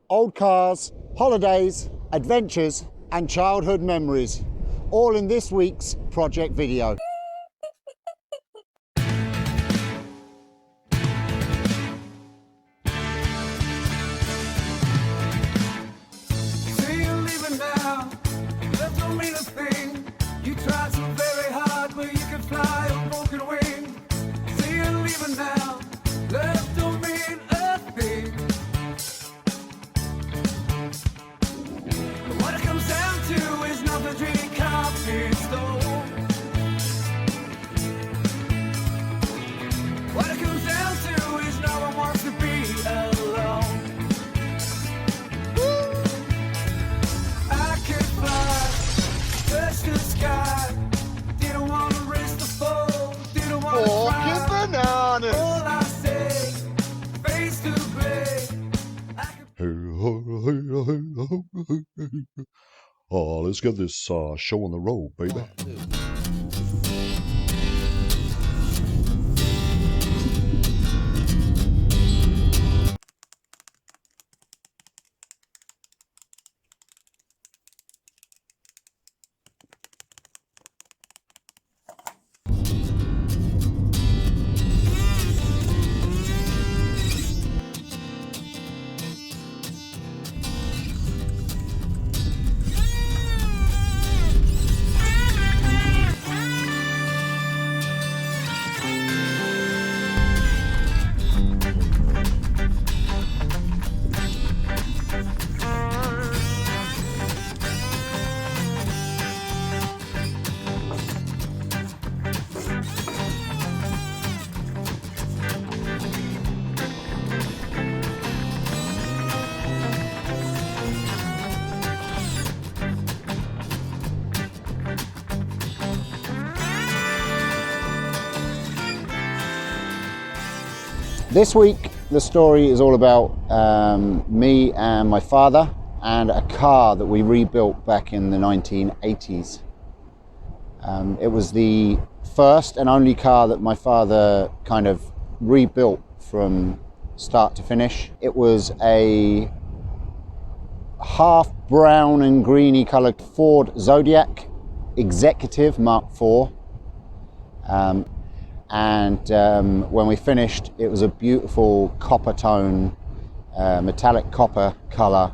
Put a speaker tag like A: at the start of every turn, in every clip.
A: Old cars, holidays, adventures and childhood memories, all in this week's project video.
B: Oh, let's get this show on the road, baby.
A: This week the story is all about me and my father and a car that we rebuilt back in the 1980s. It was the first and only car that my father kind of rebuilt from start to finish. It was a half brown and greeny coloured Ford Zodiac Executive Mark IV. When we finished, it was a beautiful copper tone, metallic copper colour,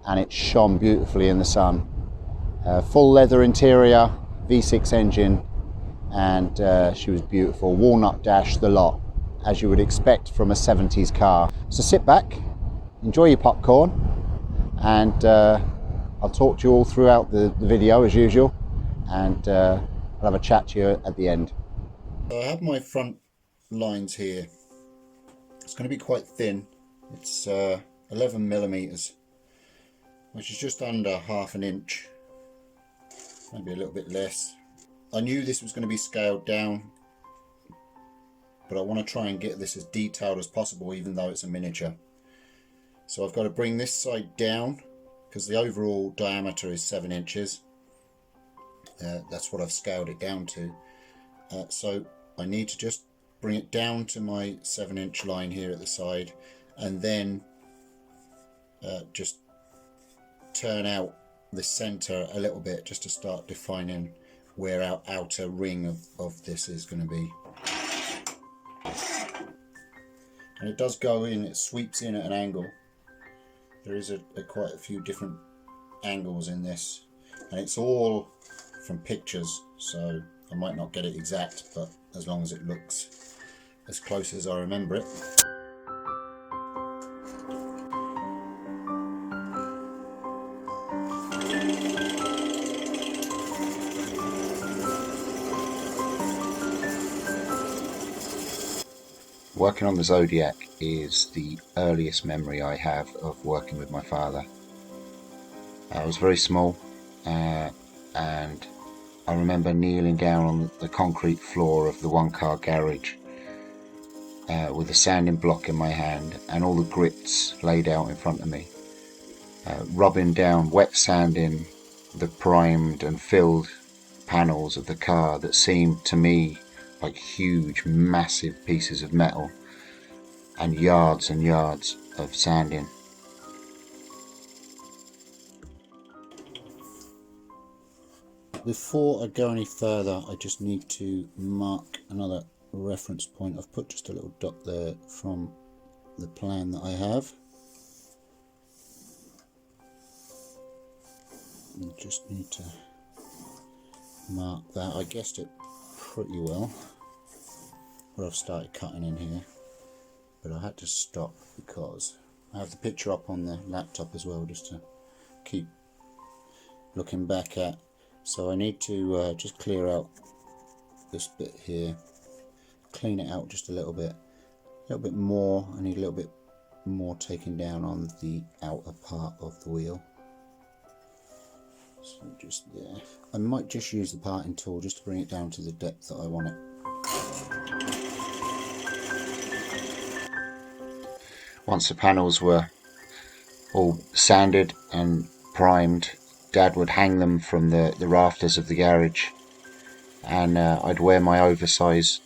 A: and it shone beautifully in the sun. Full leather interior, V6 engine, and she was beautiful. Walnut dash, the lot, as you would expect from a 70s car. So sit back, enjoy your popcorn, and I'll talk to you all throughout the video as usual, and I'll have a chat to you at the end. I have my front lines here. It's going to be quite thin. It's 11 millimeters, which is just under half an inch, maybe a little bit less. I knew this was going to be scaled down, but I want to try and get this as detailed as possible, even though it's a miniature. So I've got to bring this side down because the overall diameter is 7 inches. That's what I've scaled it down to. So I need to just bring it down to my 7-inch line here at the side, and then just turn out the center a little bit just to start defining where our outer ring of this is going to be. And it does go in, it sweeps in at an angle. There is quite a few different angles in this, and it's all from pictures, so I might not get it exact, but as long as it looks as close as I remember it. Working on the Zodiac is the earliest memory I have of working with my father. I was very small, and I remember kneeling down on the concrete floor of the one-car garage with a sanding block in my hand and all the grits laid out in front of me, rubbing down, wet sanding the primed and filled panels of the car that seemed to me like huge, massive pieces of metal, and yards of sanding. Before I go any further, I just need to mark another reference point. I've put just a little dot there from the plan that I have. I just need to mark that. I guessed it pretty well where I've started cutting in here, but I had to stop because I have the picture up on the laptop as well, just to keep looking back at. So I need to just clear out this bit here, clean it out just a little bit more. I need a little bit more taken down on the outer part of the wheel. So just there. I might just use the parting tool just to bring it down to the depth that I want it. Once the panels were all sanded and primed, Dad would hang them from the rafters of the garage, and I'd wear my oversized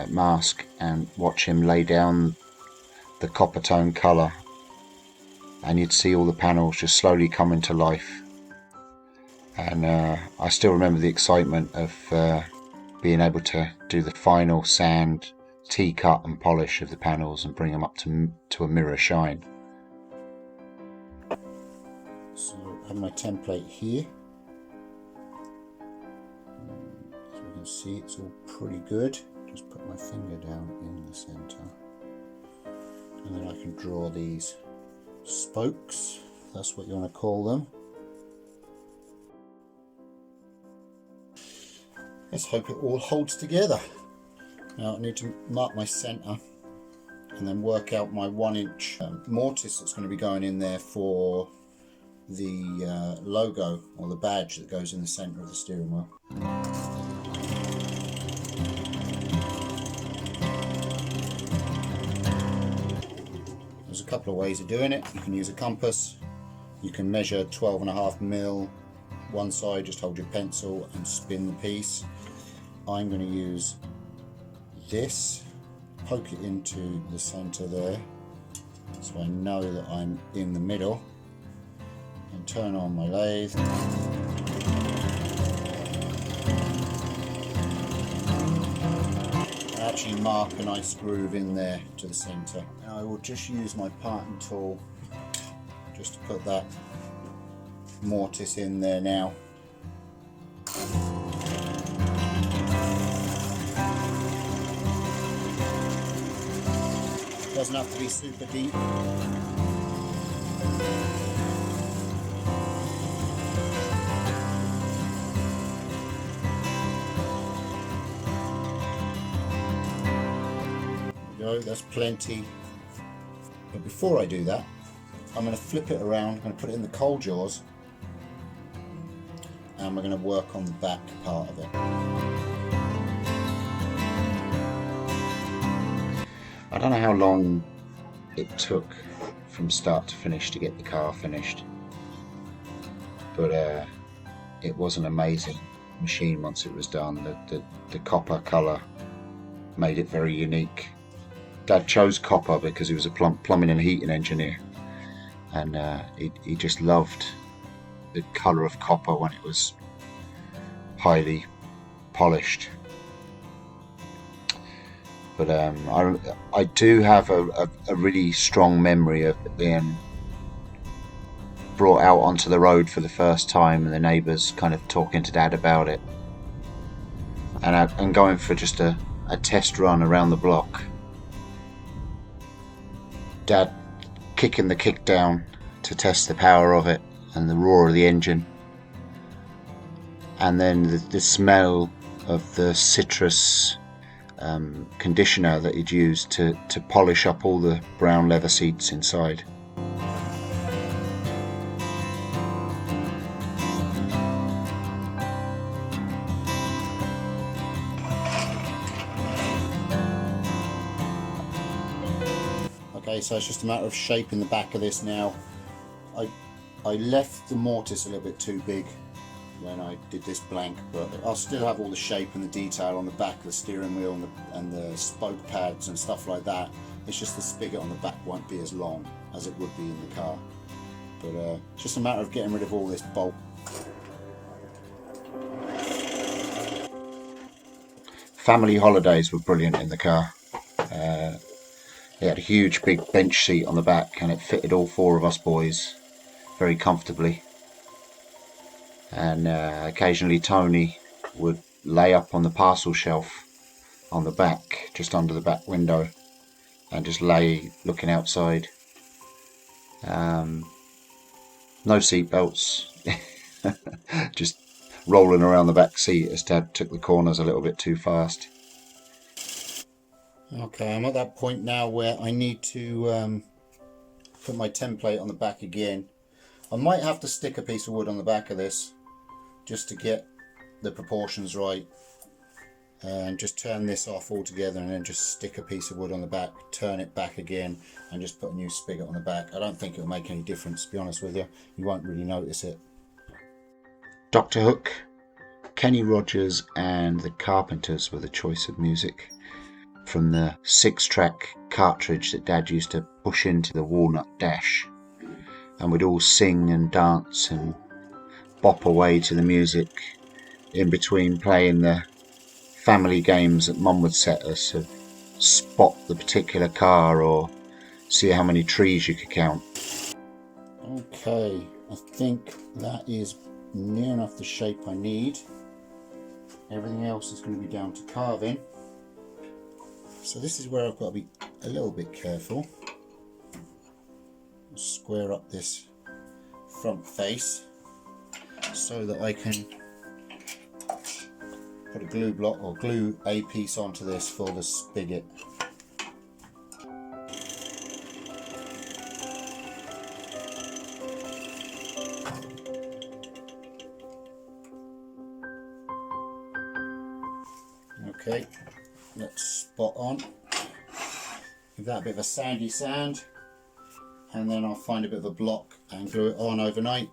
A: mask and watch him lay down the copper tone colour, and you'd see all the panels just slowly coming to life. And I still remember the excitement of being able to do the final sand, T-cut and polish of the panels and bring them up to a mirror shine. So I have my template here. As we can see, it's all pretty good. Just put my finger down in the center, and then I can draw these spokes, if that's what you want to call them. Let's hope it all holds together. Now I need to mark my center and then work out my 1-inch mortise that's going to be going in there for the logo or the badge that goes in the center of the steering wheel. There's a couple of ways of doing it. You can use a compass, you can measure 12.5mm one side, just hold your pencil and spin the piece. I'm going to use this, poke it into the center there so I know that I'm in the middle, and turn on my lathe. I actually mark a nice groove in there to the center. Now I will just use my parting tool just to put that mortise in there now. Doesn't have to be super deep. There we go, that's plenty. But before I do that, I'm going to flip it around, I'm going to put it in the coal jaws, and we're going to work on the back part of it. I don't know how long it took from start to finish to get the car finished, but it was an amazing machine once it was done. The copper colour made it very unique. Dad chose copper because he was a plumbing and heating engineer, and he just loved the colour of copper when it was highly polished. But I do have a really strong memory of it being brought out onto the road for the first time, and the neighbours kind of talking to Dad about it, and going for just a test run around the block. Dad kicking the kick down to test the power of it and the roar of the engine, and then the smell of the citrus conditioner that he'd used to polish up all the brown leather seats inside. Okay, so it's just a matter of shaping the back of this now. I left the mortise a little bit too big when I did this blank, but I'll still have all the shape and the detail on the back of the steering wheel and the spoke pads and stuff like that. It's just the spigot on the back won't be as long as it would be in the car. But it's just a matter of getting rid of all this bulk. family holidays were brilliant in the car. It had a huge big bench seat on the back and it fitted all 4 of us boys very comfortably. And occasionally Tony would lay up on the parcel shelf on the back, just under the back window, and just lay looking outside. No seat belts, just rolling around the back seat as Dad took the corners a little bit too fast. Okay, I'm at that point now where I need to put my template on the back again. I might have to stick a piece of wood on the back of this just to get the proportions right, and just turn this off altogether and then just stick a piece of wood on the back, turn it back again, and just put a new spigot on the back. I don't think it'll make any difference, to be honest with you. You won't really notice it. Dr. Hook, Kenny Rogers and the Carpenters were the choice of music from the 6-track cartridge that Dad used to push into the walnut dash, and we'd all sing and dance and bop away to the music in between playing the family games that Mum would set us of spot the particular car or see how many trees you could count. Okay, I think that is near enough the shape I need. Everything else is going to be down to carving. So this is where I've got to be a little bit careful. Square up this front face so that I can put a glue block or glue a piece onto this for the spigot. Okay, that's spot on. Give that a bit of a sandy sand, and then I'll find a bit of a block and glue it on overnight.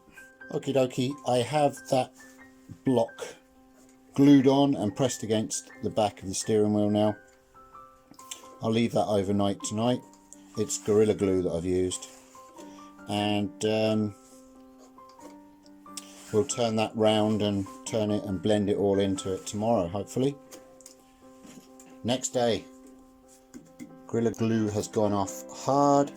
A: Okie dokie, I have that block glued on and pressed against the back of the steering wheel now. I'll leave that overnight tonight. It's Gorilla Glue that I've used, and we'll turn that round and turn it and blend it all into it tomorrow, hopefully. Next day, Gorilla Glue has gone off hard,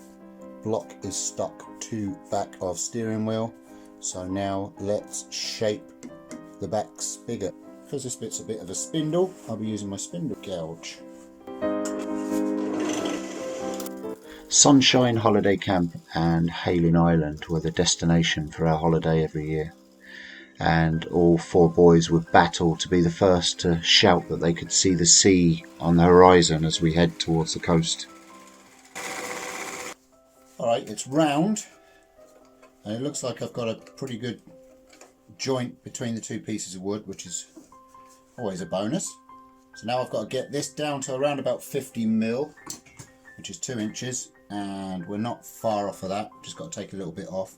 A: block is stuck to back of steering wheel, so now let's shape the back spigot. Because this bit's a bit of a spindle, I'll be using my spindle gouge. Sunshine Holiday Camp and Hayling Island were the destination for our holiday every year, and all 4 boys would battle to be the first to shout that they could see the sea on the horizon as we head towards the coast. Alright, it's round, and it looks like I've got a pretty good joint between the 2 pieces of wood, which is always a bonus. So now I've got to get this down to around about 50mm, which is 2 inches, and we're not far off of that, just got to take a little bit off.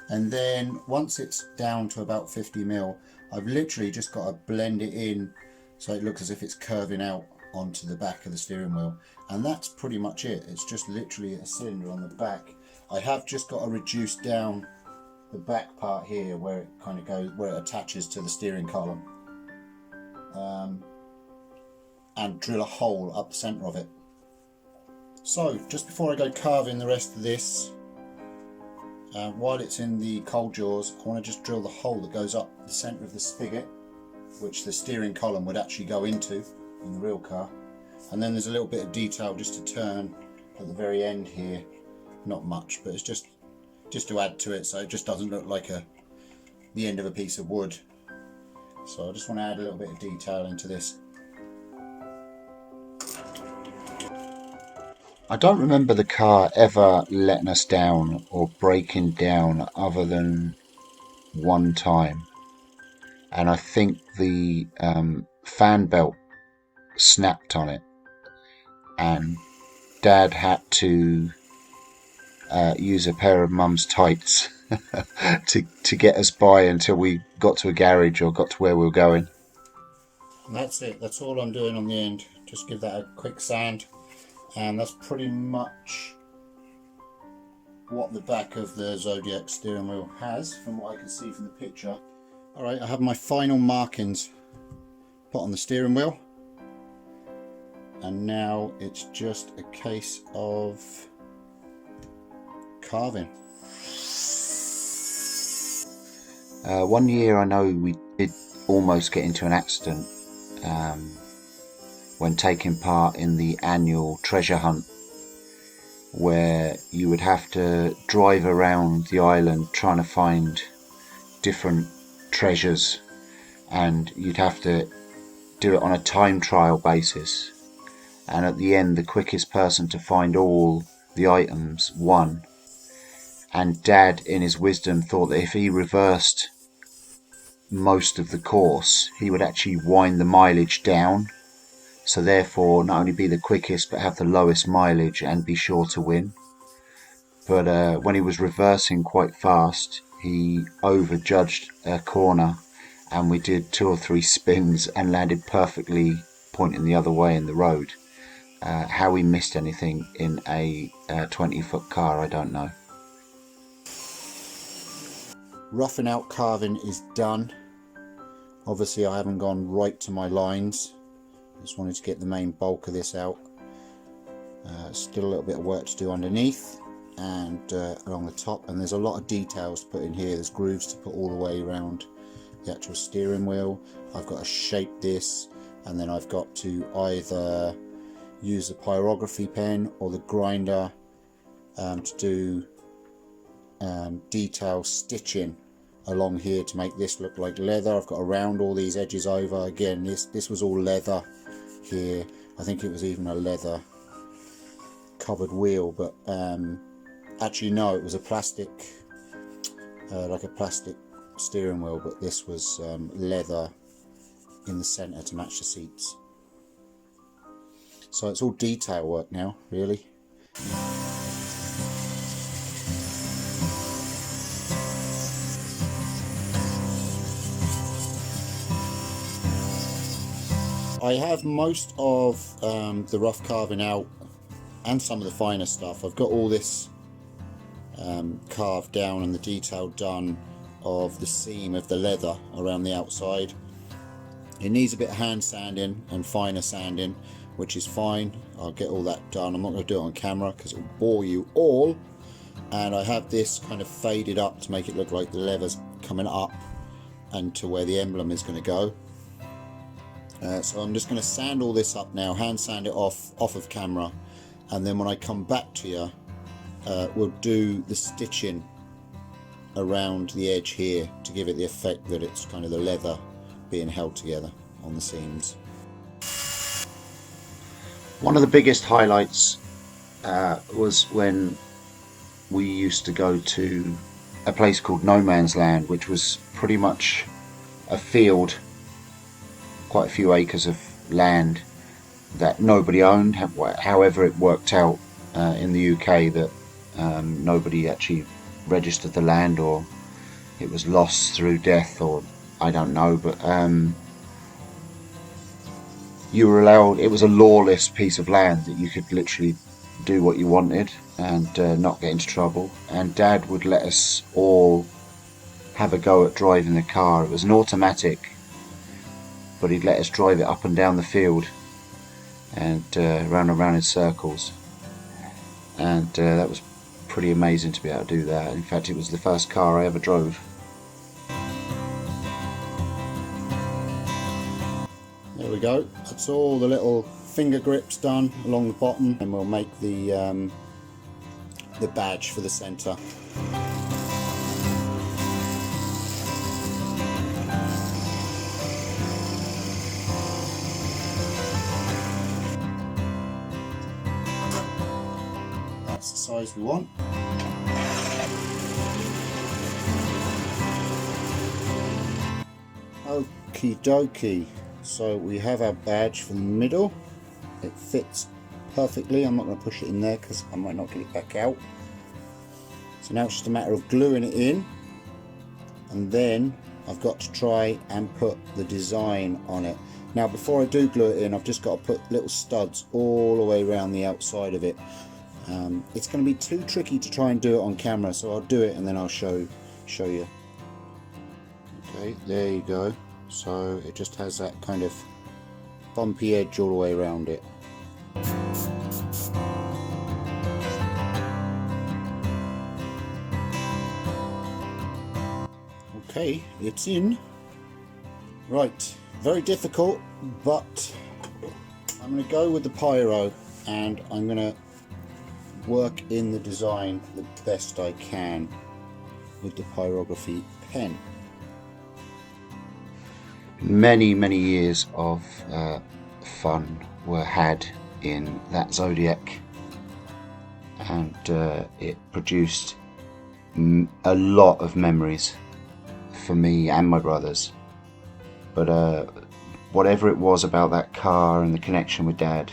A: And then once it's down to about 50mm, I've literally just got to blend it in so it looks as if it's curving out onto the back of the steering wheel, and that's pretty much it. It's just literally a cylinder on the back. I have just got to reduce down the back part here where it kind of goes, where it attaches to the steering column, and drill a hole up the centre of it. So just before I go carving the rest of this, while it's in the cold jaws, I want to just drill the hole that goes up the centre of the spigot, which the steering column would actually go into in the real car. And then there's a little bit of detail just to turn at the very end here, not much, but it's just to add to it so it just doesn't look like the end of a piece of wood. So I just want to add a little bit of detail into this. I don't remember the car ever letting us down or breaking down other than one time, and I think the fan belt snapped on it and Dad had to use a pair of Mum's tights to get us by until we got to a garage or got to where we were going. And that's it, that's all I'm doing on the end. Just give that a quick sand, and that's pretty much what the back of the Zodiac steering wheel has from what I can see from the picture. Alright, I have my final markings put on the steering wheel, and now it's just a case of carving. One year I know we did almost get into an accident when taking part in the annual treasure hunt, where you would have to drive around the island trying to find different treasures, and you'd have to do it on a time trial basis, and at the end the quickest person to find all the items won. And Dad, in his wisdom, thought that if he reversed most of the course, he would actually wind the mileage down, so therefore not only be the quickest but have the lowest mileage and be sure to win. But when he was reversing quite fast, he overjudged a corner, and we did 2 or 3 spins and landed perfectly pointing the other way in the road. How we missed anything in a 20-foot car, I don't know. Roughing out carving is done. Obviously I haven't gone right to my lines. Just wanted to get the main bulk of this out. Still a little bit of work to do underneath and along the top, and there's a lot of details to put in here. There's grooves to put all the way around the actual steering wheel. I've got to shape this, and then I've got to either use the pyrography pen or the grinder to do detail stitching along here to make this look like leather. I've got to round all these edges over. Again, this was all leather here. I think it was even a leather covered wheel, but actually no, it was a plastic, like a plastic steering wheel, but this was leather in the center to match the seats. So it's all detail work now, really. I have most of the rough carving out and some of the finer stuff. I've got all this carved down and the detail done of the seam of the leather around the outside. It needs a bit of hand sanding and finer sanding, which is fine. I'll get all that done. I'm not going to do it on camera because it will bore you all. And I have this kind of faded up to make it look like the leather's coming up and to where the emblem is going to go. So I'm just going to sand all this up now, hand sand it off of camera, and then when I come back to you, we'll do the stitching around the edge here to give it the effect that it's kind of the leather being held together on the seams. One of the biggest highlights was when we used to go to a place called No Man's Land, which was pretty much a field, quite a few acres of land that nobody owned. However, it worked out in the UK that nobody actually registered the land, or it was lost through death, or I don't know, but you were allowed, it was a lawless piece of land that you could literally do what you wanted and not get into trouble. And Dad would let us all have a go at driving the car. It was an automatic, but he'd let us drive it up and down the field and round and round in circles, and that was pretty amazing to be able to do that. In fact, it was the first car I ever drove. There we go, that's all the little finger grips done along the bottom, and we'll make the badge for the centre. That's the size we want. Okie dokie. So we have our badge for the middle. It fits perfectly. I'm not going to push it in there because I might not get it back out. So now it's just a matter of gluing it in, and then I've got to try and put the design on it. Now before I do glue it in, I've just got to put little studs all the way around the outside of it. It's going to be too tricky to try and do it on camera, so I'll do it and then I'll show you. Okay, there you go. So it just has that kind of bumpy edge all the way around it. Okay, it's in. Right, very difficult, but I'm going to go with the pyro and I'm going to work in the design the best I can with the pyrography pen. Many years of fun were had in that Zodiac, and it produced a lot of memories for me and my brothers. But whatever it was about that car and the connection with Dad,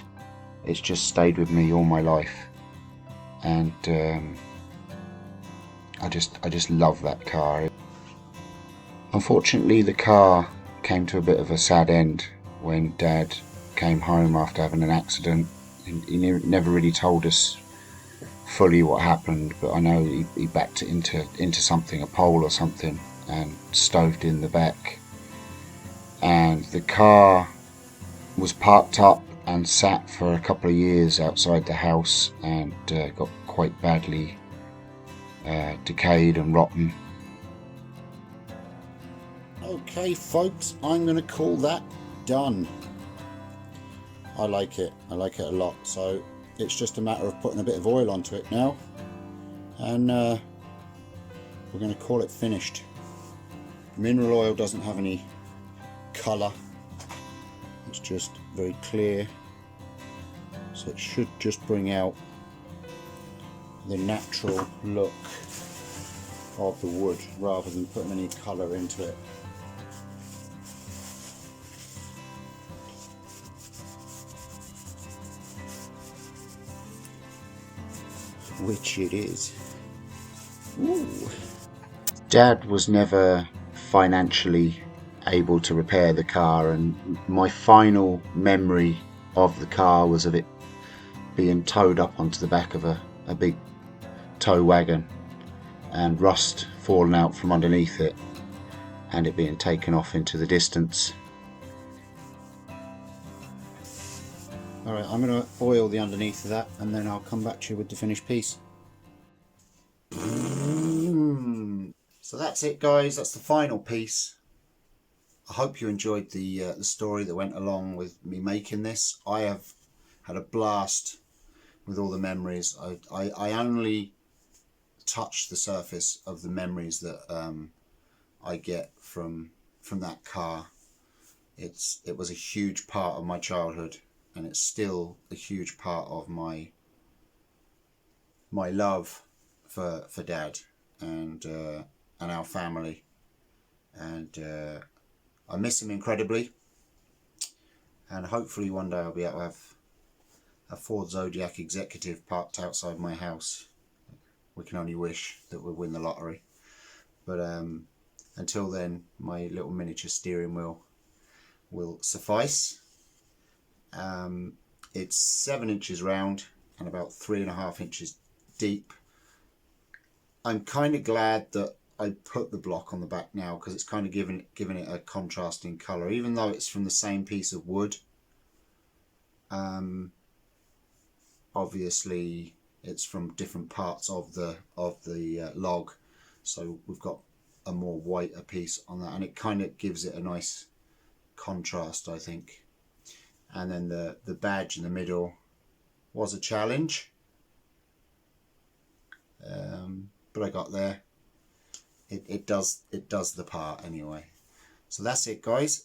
A: it's just stayed with me all my life, and I just love that car. Unfortunately, the car came to a bit of a sad end when Dad came home after having an accident. He never really told us fully what happened, but I know he backed it into something, a pole or something, and stoved in the back. And the car was parked up and sat for a couple of years outside the house, and got quite badly decayed and rotten. Okay folks, I'm going to call that done. I like it a lot, so it's just a matter of putting a bit of oil onto it now, and we're going to call it finished. Mineral oil doesn't have any colour, it's just very clear, so it should just bring out the natural look of the wood rather than putting any colour into it. Which it is. Ooh. Dad was never financially able to repair the car, and my final memory of the car was of it being towed up onto the back of a big tow wagon and rust falling out from underneath it and it being taken off into the distance. Alright, I'm going to oil the underneath of that and then I'll come back to you with the finished piece. So that's it guys, that's the final piece. I hope you enjoyed the story that went along with me making this. I have had a blast with all the memories. I only touched the surface of the memories that I get from that car. It was a huge part of my childhood, and it's still a huge part of my love for Dad and our family, and I miss him incredibly, and hopefully one day I'll be able to have a Ford Zodiac Executive parked outside my house. We can only wish that we'll win the lottery, but until then my little miniature steering wheel will suffice. It's 7 inches round and about 3.5 inches deep. I'm kind of glad that I put the block on the back now, because it's kind of giving it a contrasting colour, even though it's from the same piece of wood. Obviously it's from different parts of the log, so we've got a more whiter piece on that, and it kind of gives it a nice contrast, I think. And then the badge in the middle was a challenge, but I got there. It does the part anyway. So that's it guys.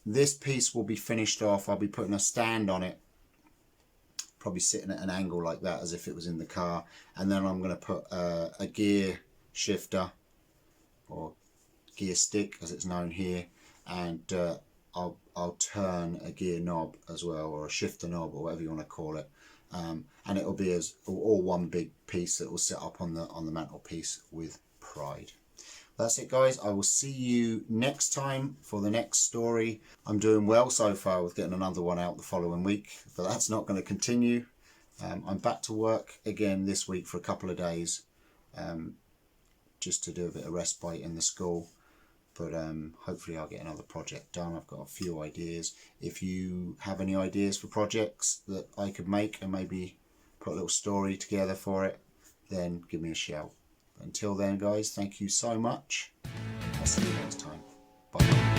A: This piece will be finished off. I'll be putting a stand on it, probably sitting at an angle like that as if it was in the car, and then I'm going to put a gear shifter or gear stick as it's known here, and I'll turn a gear knob as well, or a shifter knob, or whatever you want to call it, and it'll be as all one big piece that will sit up on the mantelpiece with pride. That's it guys, I will see you next time for the next story. I'm doing well so far with getting another one out the following week, but that's not going to continue. I'm back to work again this week for a couple of days, just to do a bit of respite in the school. but hopefully I'll get another project done. I've got a few ideas. If you have any ideas for projects that I could make and maybe put a little story together for it, then give me a shout. Until then guys, thank you so much. I'll see you next time. Bye.